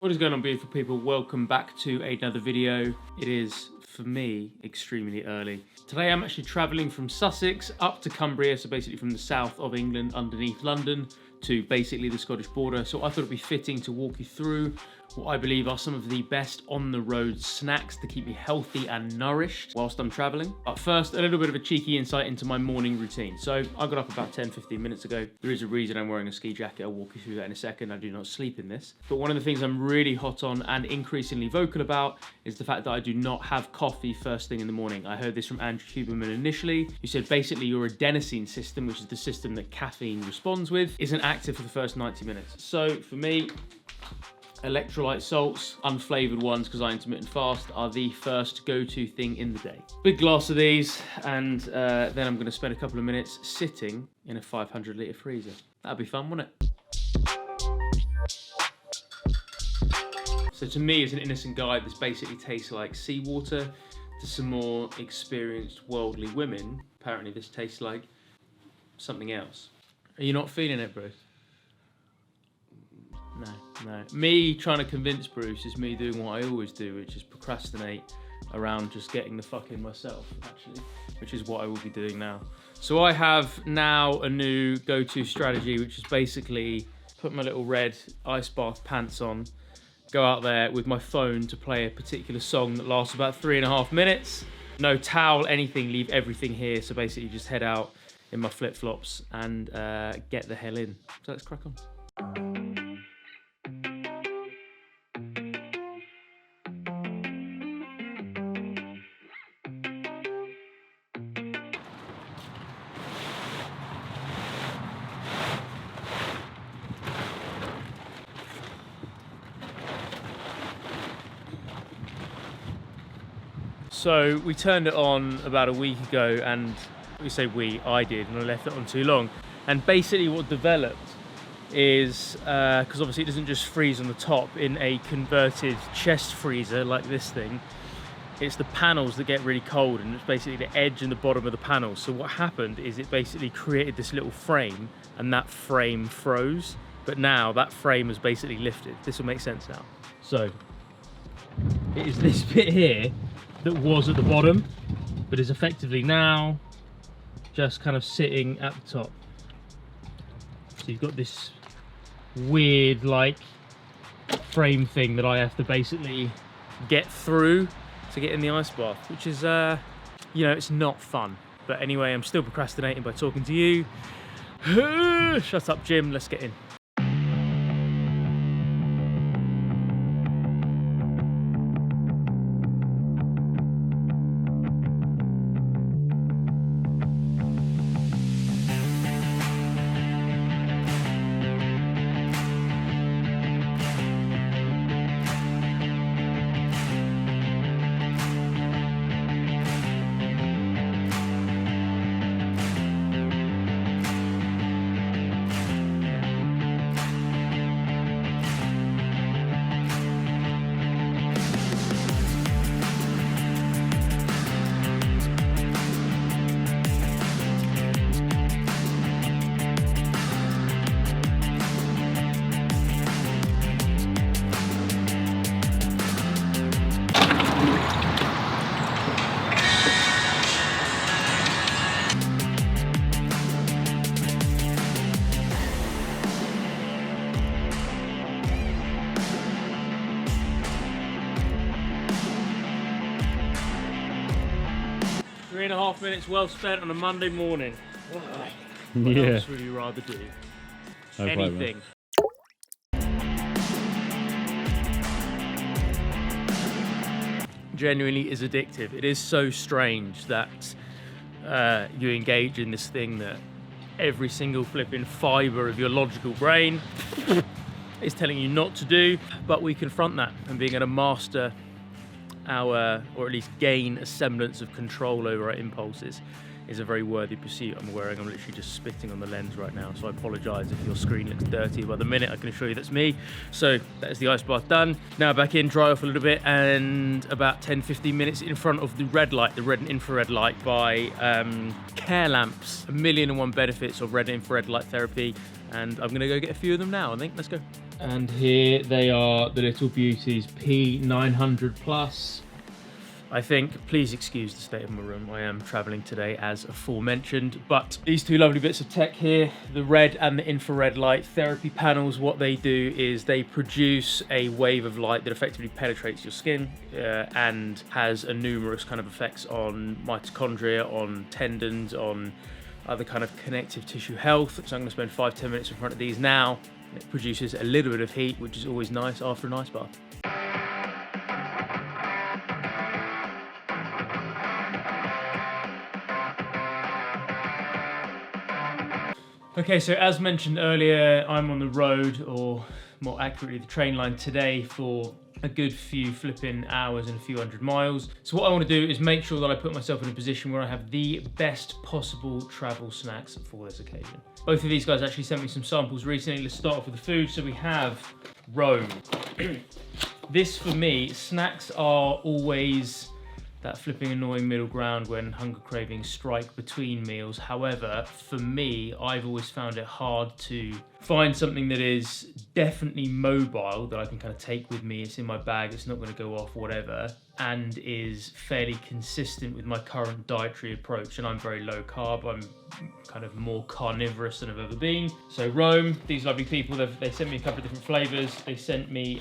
What is going on, beautiful people? Welcome back to another video. It is, for me, extremely early. Today I'm actually travelling from Sussex up to Cumbria, so basically from the south of England underneath London to basically the Scottish border. So I thought it'd be fitting to walk you through what I believe are some of the best on-the-road snacks to keep me healthy and nourished whilst I'm traveling. But first, a little bit of a cheeky insight into my morning routine. So I got up about 10-15 minutes ago. There is a reason I'm wearing a ski jacket. I'll walk you through that in a second. I do not sleep in this. But one of the things I'm really hot on and increasingly vocal about is the fact that I do not have coffee first thing in the morning. I heard this from Andrew Huberman initially, who said basically your adenosine system, which is the system that caffeine responds with, isn't active for the first 90 minutes. So for me, electrolyte salts, unflavoured ones because I intermittent fast, are the first go-to thing in the day. Big glass of these, and then I'm going to spend a couple of minutes sitting in a 500 litre freezer. That'd be fun, wouldn't it? So to me, as an innocent guy, this basically tastes like seawater. To some more experienced worldly women, apparently this tastes like something else. Are you not feeling it, Bruce? No. Me trying to convince Bruce is me doing what I always do, which is procrastinate around just getting the fuck in myself, actually, which is what I will be doing now. So I have now a new go-to strategy, which is basically put my little red ice bath pants on, go out there with my phone to play a particular song that lasts about 3.5 minutes. No towel, anything, leave everything here. So basically just head out in my flip-flops and get the hell in. So let's crack on. So we turned it on about a week ago, and I did, and I left it on too long. And basically what developed is, because obviously it doesn't just freeze on the top in a converted chest freezer like this thing, it's the panels that get really cold, and it's basically the edge and the bottom of the panels. So what happened is it basically created this little frame, and that frame froze. But now that frame is basically lifted. This will make sense now. So it is this bit here that was at the bottom, but is effectively now just kind of sitting at the top. So you've got this weird like frame thing that I have to basically get through to get in the ice bath, which is you know, it's not fun. But anyway, I'm still procrastinating by talking to you. Shut up, Jim, let's get in. Three and a half minutes well spent on a Monday morning. What else would you rather do? Anything. Genuinely is addictive. It is so strange that you engage in this thing that every single flipping fibre of your logical brain is telling you not to do, but we confront that, and being able to master our, or at least gain a semblance of control over our impulses, is a very worthy pursuit. I'm literally just spitting on the lens right now, so I apologise if your screen looks dirty. By the minute, I can assure you that's me. So that is the ice bath done. Now back in, dry off a little bit, and about 10-15 minutes in front of the red light, the red and infrared light by Care Lamps. 1,000,001 benefits of red and infrared light therapy, and I'm gonna go get a few of them now, I think. Let's go. And here they are, the little beauties, P900 Plus. I think, please excuse the state of my room. I am traveling today as aforementioned, but these two lovely bits of tech here, the red and the infrared light therapy panels, what they do is they produce a wave of light that effectively penetrates your skin and has a numerous kind of effects on mitochondria, on tendons, on other kind of connective tissue health. So I'm going to spend 5-10 minutes in front of these now. It produces a little bit of heat, which is always nice after an ice bath. Okay, so as mentioned earlier, I'm on the road, or more accurately the train line today, for a good few flipping hours and a few 100 miles. So what I want to do is make sure that I put myself in a position where I have the best possible travel snacks for this occasion. Both of these guys actually sent me some samples recently. Let's start off with the food. So we have Rome. This, for me, snacks are always that flipping annoying middle ground when hunger cravings strike between meals. However, for me, I've always found it hard to find something that is definitely mobile, that I can kind of take with me. It's in my bag, it's not going to go off, whatever, and is fairly consistent with my current dietary approach. And I'm very low carb. I'm kind of more carnivorous than I've ever been. So Rome, these lovely people, they sent me a couple of different flavors. They sent me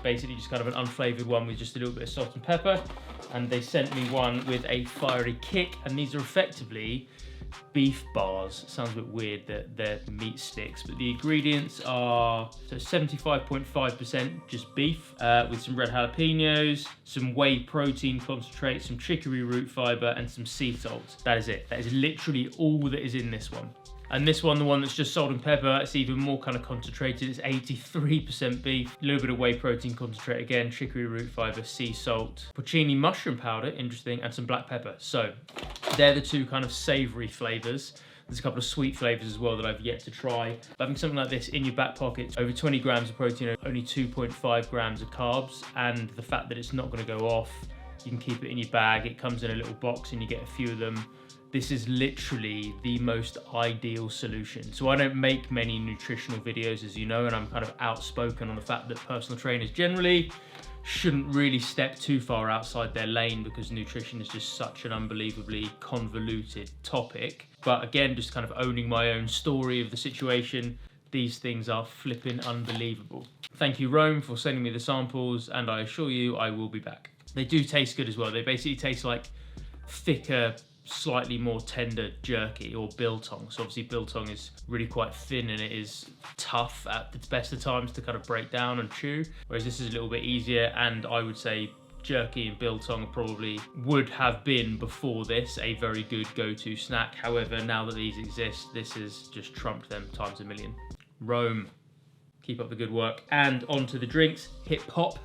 basically just kind of an unflavored one with just a little bit of salt and pepper. And they sent me one with a fiery kick. And these are effectively beef bars. Sounds a bit weird that they're meat sticks, but the ingredients are so 75.5% just beef with some red jalapenos, some whey protein concentrate, some chicory root fiber, and some sea salt. That is it. That is literally all that is in this one. And this one, the one that's just salt and pepper, it's even more kind of concentrated. It's 83% beef, a little bit of whey protein concentrate again, chicory root fiber, sea salt, porcini mushroom powder, interesting, and some black pepper. So they're the two kind of savory flavors. There's a couple of sweet flavors as well that I've yet to try. Having something like this in your back pocket, over 20 grams of protein, only 2.5 grams of carbs, and the fact that it's not going to go off, you can keep it in your bag. It comes in a little box and you get a few of them. This is literally the most ideal solution. So I don't make many nutritional videos, as you know, and I'm kind of outspoken on the fact that personal trainers generally shouldn't really step too far outside their lane, because nutrition is just such an unbelievably convoluted topic. But again, just kind of owning my own story of the situation, these things are flipping unbelievable. Thank you, Rome, for sending me the samples, and I assure you I will be back. They do taste good as well. They basically taste like thicker, slightly more tender jerky, or biltong. So obviously biltong is really quite thin and it is tough at the best of times to kind of break down and chew, whereas this is a little bit easier. And I would say jerky and biltong probably would have been, before this, a very good go-to snack. However, now that these exist, this has just trumped them times a million. Rome, keep up the good work. And on to the drinks. Hip Hop.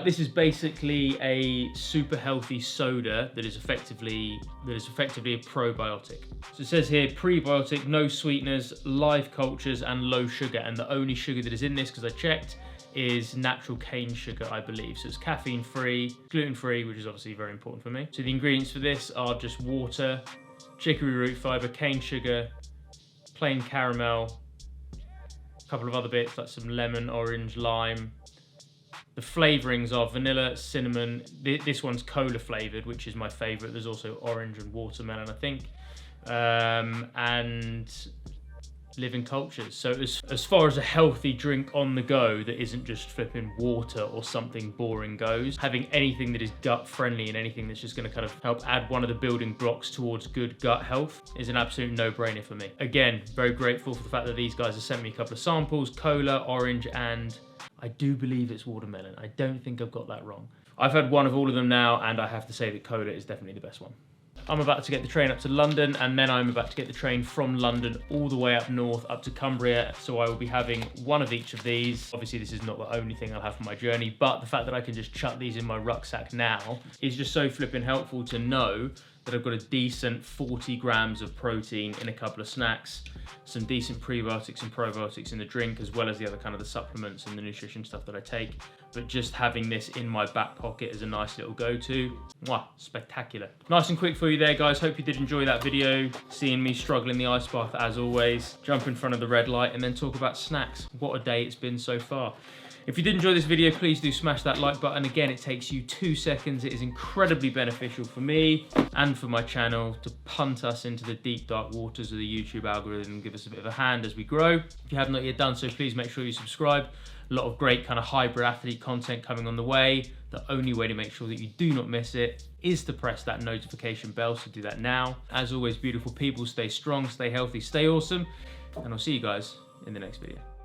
This is basically a super healthy soda that is effectively a probiotic. So it says here, prebiotic, no sweeteners, live cultures, and low sugar. And the only sugar that is in this, because I checked, is natural cane sugar, I believe. So it's caffeine free, gluten free, which is obviously very important for me. So the ingredients for this are just water, chicory root fiber, cane sugar, plain caramel, a couple of other bits like some lemon, orange, lime. The flavorings are vanilla, cinnamon. This one's cola flavored, which is my favorite. There's also orange and watermelon, I think. And living cultures. So as far as a healthy drink on the go that isn't just flipping water or something boring goes, having anything that is gut friendly and anything that's just going to kind of help add one of the building blocks towards good gut health is an absolute no-brainer for me. Again, very grateful for the fact that these guys have sent me a couple of samples: cola, orange, and I do believe it's watermelon. I don't think I've got that wrong. I've had one of all of them now, and I have to say that cola is definitely the best one. I'm about to get the train up to London, and then I'm about to get the train from London all the way up north, up to Cumbria. So I will be having one of each of these. Obviously, this is not the only thing I'll have for my journey, but the fact that I can just chuck these in my rucksack now is just so flipping helpful to know that I've got a decent 40 grams of protein in a couple of snacks, some decent prebiotics and probiotics in the drink, as well as the other kind of the supplements and the nutrition stuff that I take. But just having this in my back pocket as a nice little go-to, mwah, spectacular. Nice and quick for you there, guys. Hope you did enjoy that video, seeing me struggle in the ice bath as always, jump in front of the red light and then talk about snacks. What a day it's been so far. If you did enjoy this video, please do smash that like button. Again, it takes you 2 seconds. It is incredibly beneficial for me and for my channel to punt us into the deep, dark waters of the YouTube algorithm and give us a bit of a hand as we grow. If you have not yet done so, please make sure you subscribe. A lot of great kind of hybrid athlete content coming on the way. The only way to make sure that you do not miss it is to press that notification bell, so do that now. As always, beautiful people, stay strong, stay healthy, stay awesome, and I'll see you guys in the next video.